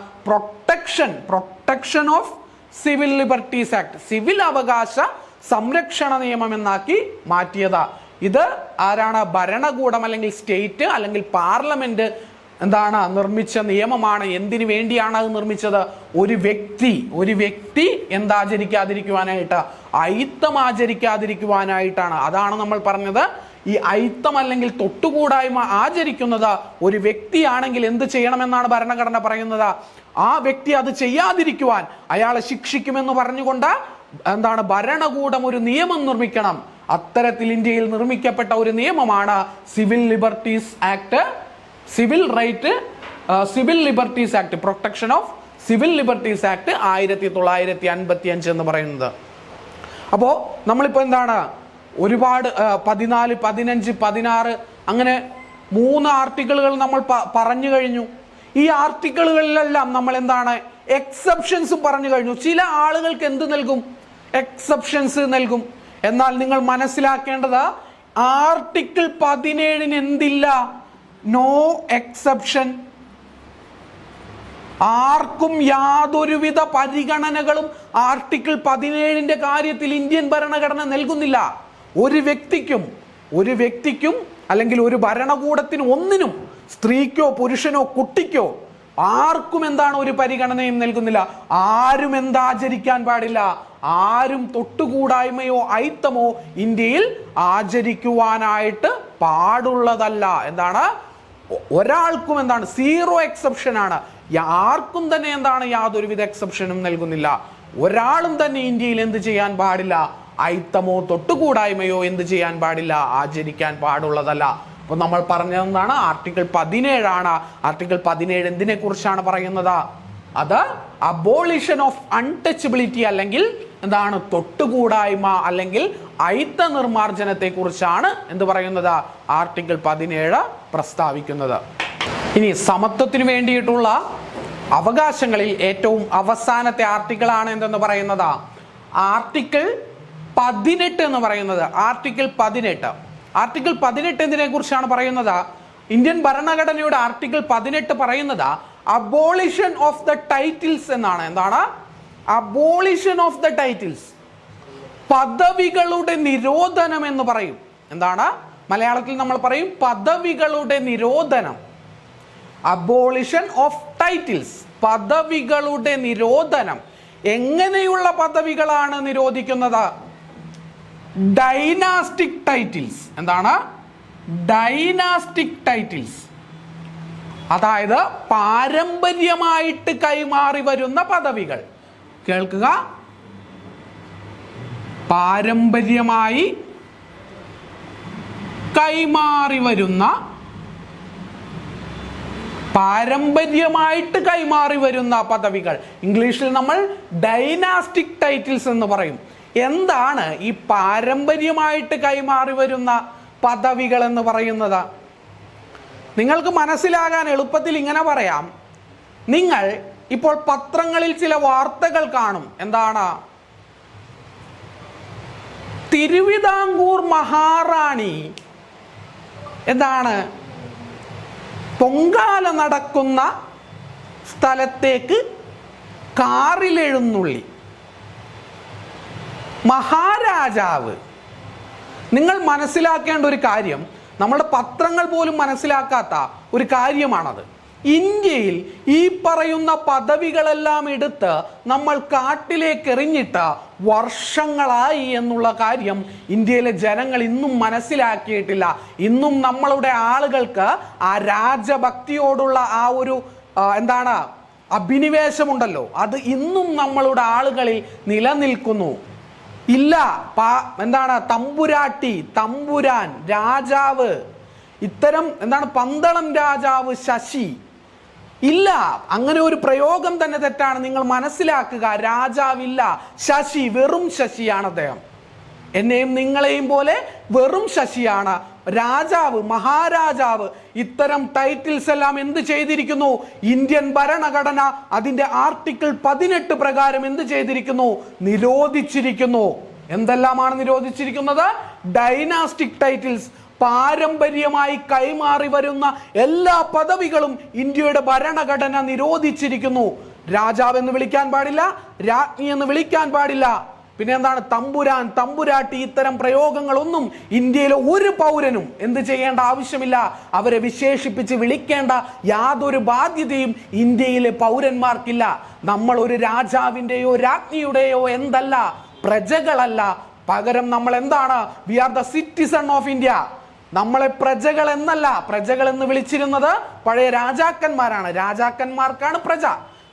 Protection of civil liberties act, civil അവകാശ സംരക്ഷണ നിയമം എന്നാക്കി മാറ്റിയത്. ഇത് ആരാണ്? ഭരണകൂടം അല്ലെങ്കിൽ സ്റ്റേറ്റ് അല്ലെങ്കിൽ പാർലമെന്റ് എന്താണ് നിർമ്മിച്ച നിയമമാണ്. എന്തിനു വേണ്ടിയാണ് അത് നിർമ്മിച്ചത്? ഒരു വ്യക്തി എന്താചരിക്കാതിരിക്കുവാനായിട്ട്? അയിത്തം ആചരിക്കാതിരിക്കുവാനായിട്ടാണ്. അതാണ് നമ്മൾ പറഞ്ഞത്. ഈ അയിത്തം അല്ലെങ്കിൽ തൊട്ടുകൂടായ്മ ആചരിക്കുന്നത് ഒരു വ്യക്തിയാണെങ്കിൽ എന്ത് ചെയ്യണമെന്നാണ് ഭരണഘടന പറയുന്നത്? ആ വ്യക്തി അത് ചെയ്യാതിരിക്കുവാൻ അയാളെ ശിക്ഷിക്കുമെന്ന് പറഞ്ഞുകൊണ്ട് എന്താണ് ഭരണകൂടം ഒരു നിയമം നിർമ്മിക്കണം. അത്തരത്തിൽ ഇന്ത്യയിൽ നിർമ്മിക്കപ്പെട്ട ഒരു നിയമമാണ് civil liberties act, civil liberties act, protection of civil liberties act 1955 എന്ന് പറയുന്നത്. അപ്പോൾ നമ്മളിപ്പോൾ എന്താണ് ഒരുപാട് 14, 15, 16 അങ്ങനെ 3 ആർട്ടിക്കിളുകൾ നമ്മൾ പറഞ്ഞു കഴിഞ്ഞു. ഈ ആർട്ടിക്കിളുകളിലെല്ലാം നമ്മൾ എന്താണ് എക്സെപ്ഷൻസ് പറഞ്ഞു കഴിഞ്ഞു. ചില ആളുകൾക്ക് എന്ത് നൽകും? എക്സെപ്ഷൻസ് നൽകും. എന്നാൽ നിങ്ങൾ മനസ്സിലാക്കേണ്ടത് ആർട്ടിക്കിൾ 17 എന്തില്ല? No exception. ആർക്കും യാതൊരുവിധ പരിഗണനകളും ആർട്ടിക്കിൾ 17 കാര്യത്തിൽ ഇന്ത്യൻ ഭരണഘടന നൽകുന്നില്ല. ഒരു വ്യക്തിക്കും അല്ലെങ്കിൽ ഒരു ഭരണകൂടത്തിന് ഒന്നിനും, സ്ത്രീക്കോ പുരുഷനോ കുട്ടിക്കോ ആർക്കും എന്താണ് ഒരു പരിഗണനയും നൽകുന്നില്ല. ആരും എന്താചരിക്കാൻ പാടില്ല, ആരും തൊട്ടുകൂടായ്മയോ അയിത്തമോ ഇന്ത്യയിൽ ആചരിക്കുവാനായിട്ട് പാടുള്ളതല്ല. എന്താണ്? ഒരാൾക്കും എന്താണ് സീറോ എക്സെപ്ഷൻ ആണ്. ആർക്കും തന്നെ എന്താണ് യാതൊരുവിധ എക്സെപ്ഷനും നൽകുന്നില്ല. ഒരാളും തന്നെ ഇന്ത്യയിൽ എന്ത് ചെയ്യാൻ പാടില്ല? അയിത്തമോ തൊട്ടുകൂടായ്മയോ എന്ത് ചെയ്യാൻ പാടില്ല? ആചരിക്കാൻ പാടുള്ളതല്ല. അപ്പൊ നമ്മൾ പറഞ്ഞതെന്താണ്? ആർട്ടിക്കിൾ 17 ആണ്. ആർട്ടിക്കിൾ 17 എന്തിനെ കുറിച്ചാണ് പറയുന്നത്? അത് അബോളിഷൻ ഓഫ് അൺടച്ചബിലിറ്റി അല്ലെങ്കിൽ എന്താണ് തൊട്ടുകൂടായ്മ അല്ലെങ്കിൽ അയിത്ത നിർമാർജനത്തെ കുറിച്ചാണ് എന്ത് പറയുന്നത്? ആർട്ടിക്കിൾ 17 പ്രസ്താവിക്കുന്നത്. ഇനി സമത്വത്തിന് വേണ്ടിയിട്ടുള്ള അവകാശങ്ങളിൽ ഏറ്റവും അവസാനത്തെ ആർട്ടിക്കിളാണ് എന്തെന്ന് പറയുന്നത് ആർട്ടിക്കിൾ 18 എന്ന് പറയുന്നത്. ആർട്ടിക്കിൾ 18 എന്തിനെ കുറിച്ചാണ് പറയുന്നത്? ഇന്ത്യൻ ഭരണഘടനയുടെ ആർട്ടിക്കിൾ 18 പറയുന്നത് അബോളിഷൻ ഓഫ് ദ ടൈറ്റിൽസ് എന്നാണ്. എന്താണ് അബോളിഷൻ ഓഫ് ദ ടൈറ്റിൽസ്? പദവികളുടെ നിരോധനം എന്ന് പറയും. എന്താണ് മലയാളത്തിൽ നമ്മൾ പറയും പദവികളുടെ നിരോധനം. അബോളിഷൻ ഓഫ് ടൈറ്റിൽസ്, പദവികളുടെ നിരോധനം. എങ്ങനെയുള്ള പദവികളാണ് നിരോധിക്കുന്നത്? Dynastic titles. എന്താണ് ഡൈനാസ്റ്റിക് ടൈറ്റിൽസ്? അതായത് പാരമ്പര്യമായിട്ട് കൈമാറി വരുന്ന പദവികൾ. കേൾക്കുക, പാരമ്പര്യമായി കൈമാറി വരുന്ന, പാരമ്പര്യമായിട്ട് കൈമാറി വരുന്ന പദവികൾ. ഇംഗ്ലീഷിൽ നമ്മൾ ഡൈനാസ്റ്റിക് ടൈറ്റിൽസ് എന്ന് പറയും. എന്താണ് ഈ പാരമ്പര്യമായിട്ട് കൈമാറി വരുന്ന പദവികൾ എന്ന് പറയുന്നത്? നിങ്ങൾക്ക് മനസ്സിലാകാൻ എളുപ്പത്തിൽ ഇങ്ങനെ പറയാം. നിങ്ങൾ ഇപ്പോൾ പത്രങ്ങളിൽ ചില വാർത്തകൾ കാണും. എന്താണ്? തിരുവിതാംകൂർ മഹാറാണി എന്താണ് പൊങ്കാല നടക്കുന്ന സ്ഥലത്തേക്ക് കാറിലെഴുന്നള്ളി. മഹാരാജാവ്. നിങ്ങൾ മനസ്സിലാക്കേണ്ട ഒരു കാര്യം, നമ്മുടെ പത്രങ്ങൾ പോലും മനസ്സിലാക്കാത്ത ഒരു കാര്യമാണത്. ഇന്ത്യയിൽ ഈ പറയുന്ന പദവികളെല്ലാം എടുത്ത് നമ്മൾ കാട്ടിലേക്ക് എറിഞ്ഞിട്ട് വർഷങ്ങളായി എന്നുള്ള കാര്യം ഇന്ത്യയിലെ ജനങ്ങൾ ഇന്നും മനസ്സിലാക്കിയിട്ടില്ല. ഇന്നും നമ്മളുടെ ആളുകൾക്ക് ആ രാജഭക്തിയോടുള്ള ആ ഒരു എന്താണ് അഭിനിവേശമുണ്ടല്ലോ, അത് ഇന്നും നമ്മളുടെ ആളുകളിൽ നിലനിൽക്കുന്നു. ഇല്ല, എന്താണ് തമ്പുരാട്ടി, തമ്പുരാൻ, രാജാവ്, ഇത്തരം എന്താണ് പന്തളം രാജാവ്, ശശി, ഇല്ല, അങ്ങനെ ഒരു പ്രയോഗം തന്നെ തെറ്റാണ്. നിങ്ങൾ മനസ്സിലാക്കുക, രാജാവില്ല, ശശി, വെറും ശശിയാണ് അദ്ദേഹം. എന്നെയും നിങ്ങളെയും പോലെ വെറും ശശിയാണ്. രാജാവ്, മഹാരാജാവ്, ഇത്തരം ടൈറ്റിൽസ് എല്ലാം എന്ത് ചെയ്തിരിക്കുന്നു? ഇന്ത്യൻ ഭരണഘടന അതിന്റെ ആർട്ടിക്കിൾ 18 പ്രകാരം എന്ത് ചെയ്തിരിക്കുന്നു? നിരോധിച്ചിരിക്കുന്നു. എന്തെല്ലാമാണ് നിരോധിച്ചിരിക്കുന്നത്? ഡൈനാസ്റ്റിക് ടൈറ്റിൽസ്, പാരമ്പര്യമായി കൈമാറി വരുന്ന എല്ലാ പദവികളും ഇന്ത്യയുടെ ഭരണഘടന നിരോധിച്ചിരിക്കുന്നു. രാജാവ് എന്ന് വിളിക്കാൻ പാടില്ല, രാജ്ഞി എന്ന് വിളിക്കാൻ പാടില്ല, പിന്നെ എന്താണ് തമ്പുരാൻ, തമ്പുരാട്ടി, ഇത്തരം പ്രയോഗങ്ങളൊന്നും ഇന്ത്യയിലെ ഒരു പൗരനും എന്ത് ചെയ്യേണ്ട ആവശ്യമില്ല. അവരെ വിശേഷിപ്പിച്ച് വിളിക്കേണ്ട യാതൊരു ബാധ്യതയും ഇന്ത്യയിലെ പൗരന്മാർക്കില്ല. നമ്മൾ ഒരു രാജാവിൻ്റെയോ രാജ്ഞിയുടെയോ എന്തല്ല, പ്രജകളല്ല. പകരം നമ്മൾ എന്താണ്? We are the citizen of India. നമ്മളെ പ്രജകൾ എന്നല്ല, പ്രജകൾ എന്ന് വിളിച്ചിരുന്നത് പഴയ രാജാക്കന്മാരാണ്. രാജാക്കന്മാർക്കാണ് പ്രജ.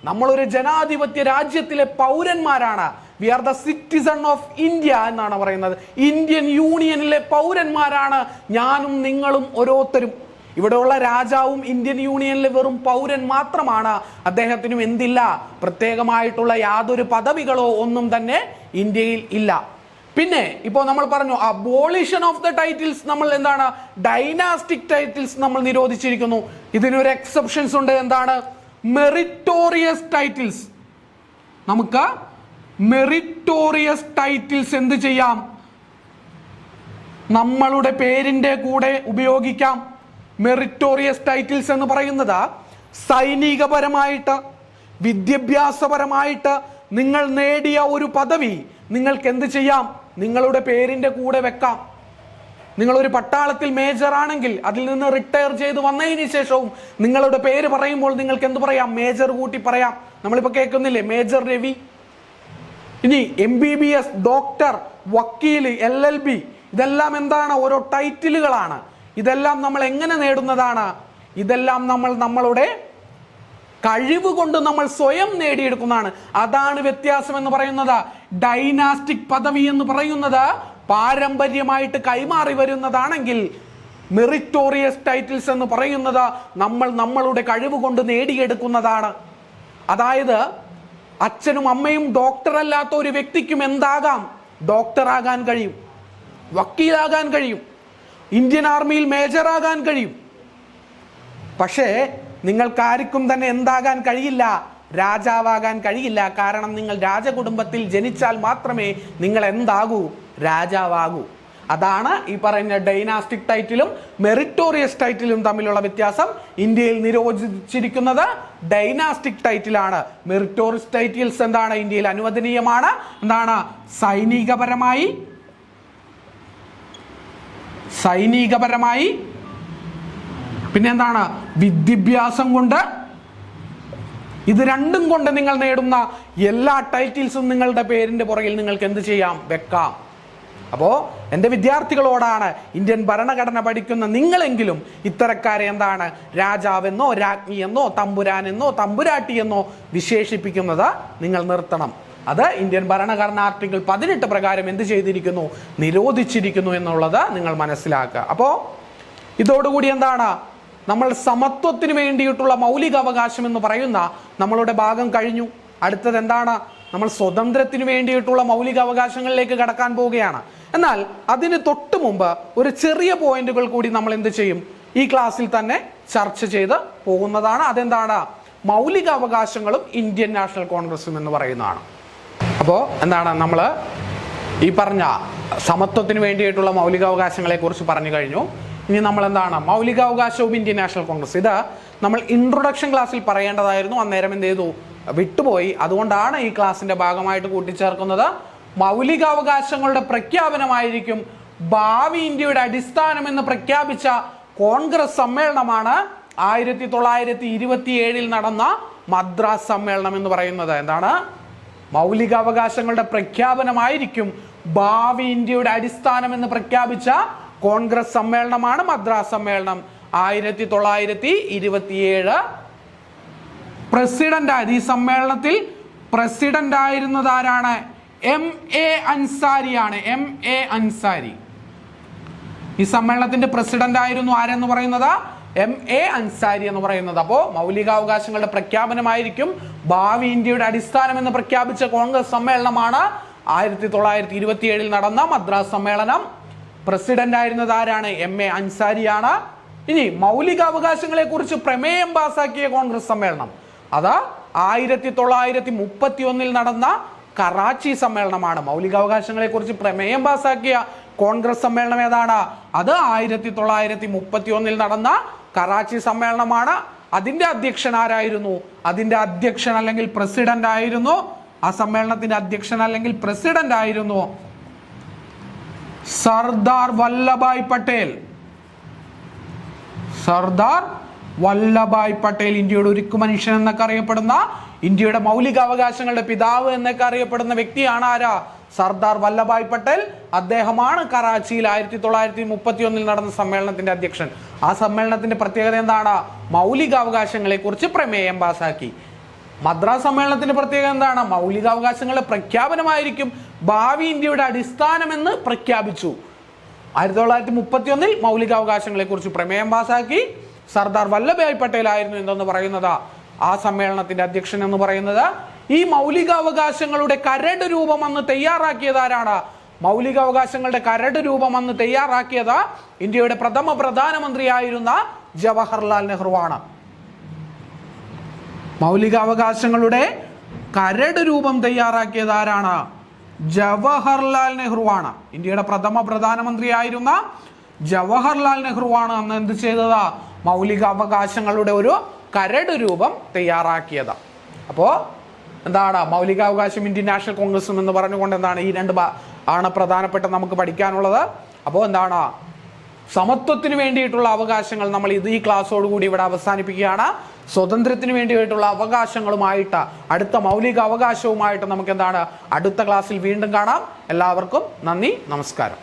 നമ്മളൊരു ജനാധിപത്യ രാജ്യത്തിലെ പൗരന്മാരാണ്. We are the citizen of India എന്നാണ് പറയുന്നത്. ഇന്ത്യൻ യൂണിയനിലെ പൗരന്മാരാണ് ഞാനും നിങ്ങളും ഓരോരുത്തരും. ഇവിടെയുള്ള രാജാവും ഇന്ത്യൻ യൂണിയനിലെ വെറും പൗരൻ മാത്രമാണ്. അദ്ദേഹത്തിനും എന്തില്ല? പ്രത്യേകമായിട്ടുള്ള യാതൊരു പദവികളോ ഒന്നും തന്നെ ഇന്ത്യയിൽ ഇല്ല. പിന്നെ ഇപ്പോൾ നമ്മൾ പറഞ്ഞു അബോളിഷൻ ഓഫ് ദ ടൈറ്റിൽസ്, നമ്മൾ എന്താണ് ഡൈനാസ്റ്റിക് ടൈറ്റിൽസ് നമ്മൾ നിരോധിച്ചിരിക്കുന്നു. ഇതിനൊരു എക്സെപ്ഷൻസ് ഉണ്ട്. എന്താണ്? Meritorious titles. നമുക്ക് മെറിറ്റോറിയസ് ടൈറ്റിൽസ് എന്ത് ചെയ്യാം? നമ്മളുടെ പേരിന്റെ കൂടെ ഉപയോഗിക്കാം. മെറിറ്റോറിയസ് ടൈറ്റിൽസ് എന്ന് പറയുന്നത് സൈനികപരമായിട്ട്, വിദ്യാഭ്യാസപരമായിട്ട് നിങ്ങൾ നേടിയ ഒരു പദവി നിങ്ങൾക്ക് എന്ത് ചെയ്യാം? നിങ്ങളുടെ പേരിന്റെ കൂടെ വെക്കാം. നിങ്ങളൊരു പട്ടാളത്തിൽ മേജർ ആണെങ്കിൽ അതിൽ നിന്ന് റിട്ടയർ ചെയ്ത് വന്നതിന് ശേഷവും നിങ്ങളുടെ പേര് പറയുമ്പോൾ നിങ്ങൾക്ക് എന്ത് പറയാം? മേജർ കൂട്ടി പറയാം. നമ്മളിപ്പോൾ കേൾക്കുന്നില്ലേ മേജർ രവി. ഇനി MBBS, ഡോക്ടർ, വക്കീൽ, LLB, ഇതെല്ലാം എന്താണ്? ഓരോ ടൈറ്റിലുകളാണ്. ഇതെല്ലാം നമ്മൾ എങ്ങനെ നേടുന്നതാണ്? ഇതെല്ലാം നമ്മൾ നമ്മളുടെ കഴിവ് കൊണ്ട് നമ്മൾ സ്വയം നേടിയെടുക്കുന്നതാണ്. അതാണ് വ്യത്യാസം എന്ന് പറയുന്നത്. ഡൈനാസ്റ്റിക് പദവി എന്ന് പറയുന്നത് പാരമ്പര്യമായിട്ട് കൈമാറി വരുന്നതാണെങ്കിൽ മെറിറ്റോറിയസ് ടൈറ്റിൽസ് എന്ന് പറയുന്നത് നമ്മൾ നമ്മളുടെ കഴിവ് കൊണ്ട് നേടിയെടുക്കുന്നതാണ്. അതായത് അച്ഛനും അമ്മയും ഡോക്ടർ അല്ലാത്ത ഒരു വ്യക്തിക്കും എന്താകാം? ഡോക്ടറാകാൻ കഴിയും, വക്കീലാകാൻ കഴിയും, ഇന്ത്യൻ ആർമിയിൽ മേജറാകാൻ കഴിയും. പക്ഷേ നിങ്ങൾക്കാർക്കും തന്നെ എന്താകാൻ കഴിയില്ല, രാജാവാകാൻ കഴിയില്ല. കാരണം നിങ്ങൾ രാജകുടുംബത്തിൽ ജനിച്ചാൽ മാത്രമേ നിങ്ങൾ എന്താകൂ, രാജാവാകൂ. അതാണ് ഈ പറയുന്ന ഡൈനാസ്റ്റിക് ടൈറ്റിലും മെറിറ്റോറിയസ് ടൈറ്റിലും തമ്മിലുള്ള വ്യത്യാസം. ഇന്ത്യയിൽ നിരോധിച്ചിരിക്കുന്നത് ഡൈനാസ്റ്റിക് ടൈറ്റിലാണ്. മെറിറ്റോറിയസ് ടൈറ്റിൽസ് എന്താണ്, ഇന്ത്യയിൽ അനുവദനീയമാണ്. എന്താണ്, സൈനികപരമായി പിന്നെ എന്താണ്, വിദ്യാഭ്യാസം കൊണ്ട്, ഇത് രണ്ടും കൊണ്ട് നിങ്ങൾ നേടുന്ന എല്ലാ ടൈറ്റിൽസും നിങ്ങളുടെ പേരിന്റെ പുറകിൽ നിങ്ങൾക്ക് എന്ത് ചെയ്യാം, വെക്കാം. അപ്പോൾ എൻ്റെ വിദ്യാർത്ഥികളോടാണ്, ഇന്ത്യൻ ഭരണഘടന പഠിക്കുന്ന നിങ്ങളെങ്കിലും ഇത്തരക്കാരെ എന്താണ്, രാജാവെന്നോ രാജ്ഞിയെന്നോ തമ്പുരാനെന്നോ തമ്പുരാട്ടിയെന്നോ വിശേഷിപ്പിക്കുന്നത് നിങ്ങൾ നിർത്തണം. അത് ഇന്ത്യൻ ഭരണഘടന ആർട്ടിക്കിൾ 18 പ്രകാരം എന്ത് ചെയ്തിരിക്കുന്നു, നിരോധിച്ചിരിക്കുന്നു എന്നുള്ളത് നിങ്ങൾ മനസ്സിലാക്കുക. അപ്പോൾ ഇതോടുകൂടി എന്താണ്, നമ്മൾ സമത്വത്തിന് വേണ്ടിയിട്ടുള്ള മൗലിക അവകാശം എന്ന് പറയുന്ന നമ്മളുടെ ഭാഗം കഴിഞ്ഞു. അടുത്തത് എന്താണ്, നമ്മൾ സ്വതന്ത്രത്തിന് വേണ്ടിയിട്ടുള്ള മൗലിക അവകാശങ്ങളിലേക്ക് കടക്കാൻ പോവുകയാണ്. എന്നാൽ അതിന് തൊട്ട് മുമ്പ് ഒരു ചെറിയ പോയിന്റുകൾ കൂടി നമ്മൾ എന്ത് ചെയ്യും, ഈ ക്ലാസ്സിൽ തന്നെ ചർച്ച ചെയ്ത് പോകുന്നതാണ്. അതെന്താണ്, മൗലിക അവകാശങ്ങളും ഇന്ത്യൻ നാഷണൽ കോൺഗ്രസും എന്ന് പറയുന്നതാണ്. അപ്പോൾ എന്താണ്, നമ്മൾ ഈ പറഞ്ഞ സമത്വത്തിന് വേണ്ടിയിട്ടുള്ള മൗലികാവകാശങ്ങളെ കുറിച്ച് പറഞ്ഞു കഴിഞ്ഞു. ഇനി നമ്മൾ എന്താണ്, മൗലികാവകാശവും ഇന്ത്യൻ നാഷണൽ കോൺഗ്രസ്, ഇത് നമ്മൾ ഇൻട്രൊഡക്ഷൻ ക്ലാസ്സിൽ പറയേണ്ടതായിരുന്നു, അന്നേരം എന്ത് ചെയ്തു, വിട്ടുപോയി. അതുകൊണ്ടാണ് ഈ ക്ലാസ്സിന്റെ ഭാഗമായിട്ട് കൂട്ടിച്ചേർക്കുന്നത്. മൗലികാവകാശങ്ങളുടെ പ്രഖ്യാപനമായിരിക്കും ഭാവി ഇന്ത്യയുടെ അടിസ്ഥാനം എന്ന് പ്രഖ്യാപിച്ച കോൺഗ്രസ് സമ്മേളനമാണ് 1927 നടന്ന മദ്രാസ് സമ്മേളനം എന്ന് പറയുന്നത്. എന്താണ്, മൗലികാവകാശങ്ങളുടെ പ്രഖ്യാപനമായിരിക്കും ഭാവി ഇന്ത്യയുടെ അടിസ്ഥാനം എന്ന് പ്രഖ്യാപിച്ച കോൺഗ്രസ് സമ്മേളനമാണ് മദ്രാസ് സമ്മേളനം. 1927 പ്രസിഡന്റ് ആയത്, ഈ സമ്മേളനത്തിൽ പ്രസിഡന്റ് ആയിരുന്നത് ആരാണ്, MA അൻസാരിയാണ്. MA അൻസാരി ഈ സമ്മേളനത്തിന്റെ പ്രസിഡന്റ് ആയിരുന്നു. ആരെന്ന് പറയുന്നത്, MA അൻസാരി എന്ന് പറയുന്നത്. അപ്പോൾ മൗലികാവകാശങ്ങളുടെ പ്രഖ്യാപനമായിരിക്കും ഭാവി ഇന്ത്യയുടെ അടിസ്ഥാനം എന്ന് പ്രഖ്യാപിച്ച കോൺഗ്രസ് സമ്മേളനമാണ് 1927 നടന്ന മദ്രാസ് സമ്മേളനം. പ്രസിഡന്റ് ആയിരുന്നത് ആരാണ്, MA അൻസാരിയാണ്. ഇനി മൗലികാവകാശങ്ങളെ കുറിച്ച് പ്രമേയം പാസാക്കിയ കോൺഗ്രസ് സമ്മേളനം, അത് 1931 നടന്ന കറാച്ചി സമ്മേളനമാണ്. മൗലികാവകാശങ്ങളെ കുറിച്ച് പ്രമേയം പാസാക്കിയ കോൺഗ്രസ് സമ്മേളനം ഏതാണ്, അത് 1931 നടന്ന കറാച്ചി സമ്മേളനമാണ്. അതിന്റെ അധ്യക്ഷൻ ആരായിരുന്നു, അതിന്റെ അധ്യക്ഷൻ അല്ലെങ്കിൽ പ്രസിഡന്റ് ആയിരുന്നു, ആ സമ്മേളനത്തിന്റെ അധ്യക്ഷൻ അല്ലെങ്കിൽ പ്രസിഡന്റ് ആയിരുന്നു സർദാർ വല്ലഭായ് പട്ടേൽ. സർദാർ വല്ലഭായ് പട്ടേൽ, ഇന്ത്യയുടെ ഉരുക്കു മനുഷ്യൻ എന്നൊക്കെ അറിയപ്പെടുന്ന, ഇന്ത്യയുടെ മൗലികാവകാശങ്ങളുടെ പിതാവ് എന്നൊക്കെ അറിയപ്പെടുന്ന വ്യക്തിയാണ് ആരാ, സർദാർ വല്ലഭായ് പട്ടേൽ. അദ്ദേഹമാണ് കറാച്ചിയിൽ 1931 നടന്ന സമ്മേളനത്തിന്റെ അധ്യക്ഷൻ. ആ സമ്മേളനത്തിന്റെ പ്രത്യേകത എന്താണ്, മൗലികാവകാശങ്ങളെ കുറിച്ച് പ്രമേയം പാസാക്കി. മദ്രാസ് സമ്മേളനത്തിന്റെ പ്രത്യേകത എന്താണ്, മൗലികാവകാശങ്ങളുടെ പ്രഖ്യാപനമായിരിക്കും ഭാവി ഇന്ത്യയുടെ അടിസ്ഥാനമെന്ന് പ്രഖ്യാപിച്ചു. 1931 മൗലികാവകാശങ്ങളെ കുറിച്ച് പ്രമേയം പാസാക്കി. സർദാർ വല്ലഭായ് പട്ടേൽ ആയിരുന്നു എന്തെന്ന് പറയുന്നത്, ആ സമ്മേളനത്തിന്റെ അധ്യക്ഷൻ എന്ന് പറയുന്നത്. ഈ മൗലികാവകാശങ്ങളുടെ കരട് രൂപം അന്ന് തയ്യാറാക്കിയത് ആരാണ്, മൗലികാവകാശങ്ങളുടെ കരട് രൂപം അന്ന് തയ്യാറാക്കിയത് ഇന്ത്യയുടെ പ്രഥമ പ്രധാനമന്ത്രിയായിരുന്ന ജവഹർലാൽ നെഹ്റുവാണ്. മൗലികാവകാശങ്ങളുടെ കരട് രൂപം തയ്യാറാക്കിയത് ആരാണ്, ജവഹർലാൽ നെഹ്റുവാണ്. ഇന്ത്യയുടെ പ്രഥമ പ്രധാനമന്ത്രിയായിരുന്ന ജവഹർലാൽ നെഹ്റുവാണ് അന്ന് എന്ത് ചെയ്തത്, മൗലികാവകാശങ്ങളുടെ ഒരു കരട് രൂപം തയ്യാറാക്കിയത്. അപ്പോൾ എന്താണ്, മൗലികാവകാശം ഇന്ത്യൻ നാഷണൽ കോൺഗ്രസും എന്ന് പറഞ്ഞുകൊണ്ട് എന്താണ്, ഈ രണ്ട് ആണ് പ്രധാനപ്പെട്ട നമുക്ക് പഠിക്കാനുള്ളത്. അപ്പോൾ എന്താണ്, സമത്വത്തിന് വേണ്ടിയിട്ടുള്ള അവകാശങ്ങൾ നമ്മൾ ഈ ക്ലാസ്സോടുകൂടി ഇവിടെ അവസാനിപ്പിക്കുകയാണ്. സ്വതന്ത്രത്തിന് വേണ്ടിയിട്ടുള്ള അവകാശങ്ങളുമായിട്ട്, അടുത്ത മൗലിക അവകാശവുമായിട്ട് നമുക്ക് എന്താണ്, അടുത്ത ക്ലാസ്സിൽ വീണ്ടും കാണാം. എല്ലാവർക്കും നന്ദി, നമസ്കാരം.